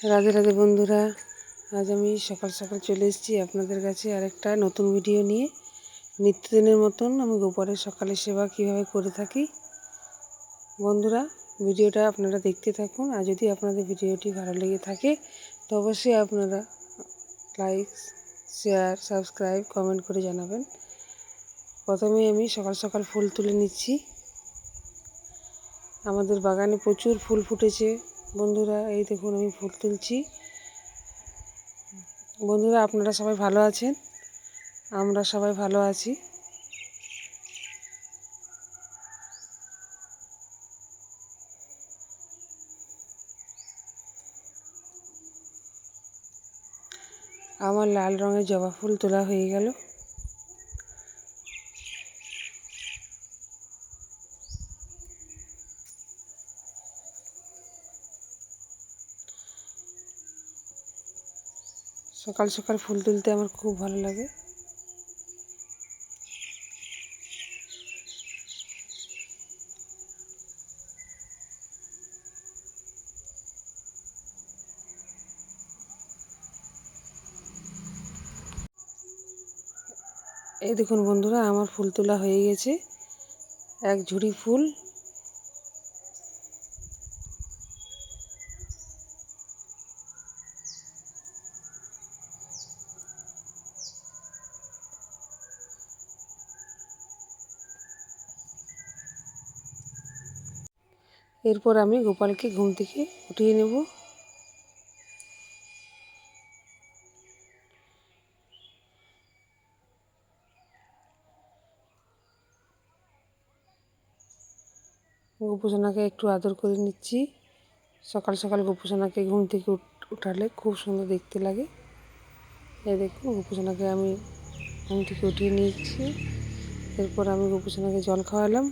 রাধে রাধে বন্ধুরা, আজ আমি সকাল সকাল চলে এসেছি আপনাদের কাছে আরেকটা নতুন ভিডিও নিয়ে। নিত্যদিনের মতন আমি গোপালের সকালে সেবা কীভাবে করে থাকি। বন্ধুরা, ভিডিওটা আপনারা দেখতে থাকুন। আর যদি আপনাদের ভিডিওটি ভালো লেগে থাকে তো অবশ্যই আপনারা লাইক, শেয়ার, সাবস্ক্রাইব, কমেন্ট করে জানাবেন। প্রথমে আমি সকাল সকাল ফুল তুলে নিচ্ছি। আমাদের বাগানে প্রচুর ফুল ফুটেছে বন্ধুরা, এই দেখুন আমি ফুল তুলছি। বন্ধুরা, আপনারা সবাই ভালো আছেন? আমরা সবাই ভালো আছি। আমার লাল রঙের জবা ফুল তোলা হয়ে গেল। সকাল সকাল ফুল তুলতে আমার খুব ভালো লাগে। এই দেখুন বন্ধুরা, আমার ফুল তোলা হয়ে গেছে, এক ঝুড়ি ফুল। এরপর আমি গোপালকে ঘুম থেকে উঠিয়ে নেব। গোপুসোনাকে একটু আদর করে নিচ্ছি। সকাল সকাল গোপুসোনাকে ঘুম থেকে উঠালে খুব সুন্দর দেখতে লাগে। এই দেখুন, গোপুসোনাকে আমি ঘুম থেকে উঠিয়ে নিয়েছি। এরপর আমি গোপুসোনাকে জল খাওয়ালাম,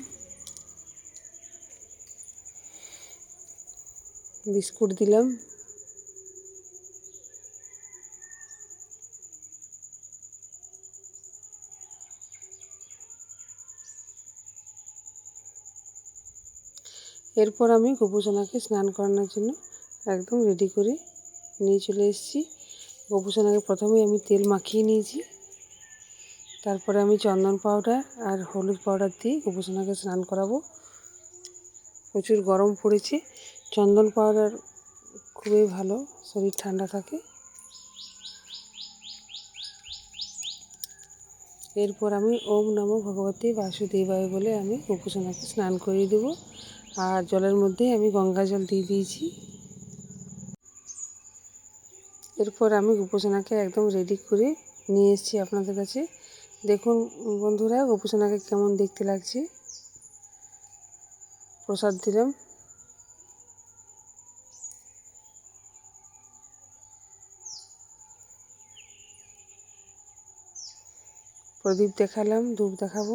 বিস্কুট দিলাম। এরপর আমি গোপুসোনাকে স্নান করানোর জন্য একদম রেডি করে নিয়ে চলে এসেছি। গোপুসোনাকে প্রথমেই আমি তেল মাখিয়ে নিয়েছি, তারপরে আমি চন্দন পাউডার আর হলুদ পাউডার দিয়ে গোপুসোনাকে স্নান করাবো। প্রচুর গরম পড়েছে, চন্দন পাউডার খুবই ভালো, শরীর ঠান্ডা থাকে। এরপর আমি ওম নমো ভগবতে বাসুদেবায় বলে আমি গোপুসোনাকে স্নান করিয়ে দেবো। আর জলের মধ্যে আমি গঙ্গা জল দিয়ে দিয়েছি। এরপর আমি গোপুসোনাকে একদম রেডি করে নিয়ে এসেছি আপনাদের কাছে। দেখুন বন্ধুরা, গোপুসোনাকে কেমন দেখতে লাগছে। প্রসাদ দিলাম, প্রদীপ দেখালাম, ধূপ দেখাবো।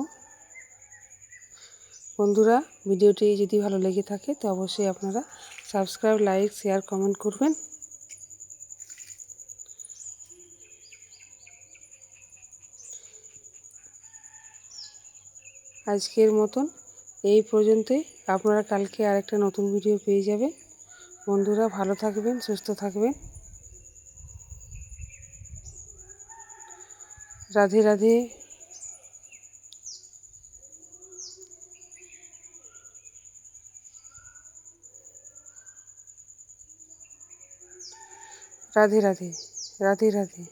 বন্ধুরা, ভিডিওটি যদি ভালো লেগে থাকে তো অবশ্যই আপনারা সাবস্ক্রাইব, লাইক, শেয়ার, কমেন্ট করবেন। আজকের মতন এই পর্যন্তই। আপনারা কালকে আরেকটা নতুন ভিডিও পেয়ে যাবেন। বন্ধুরা, ভালো থাকবেন, সুস্থ থাকবেন। রাধে রাধে। রাধে রাধে। রাধে রাধে।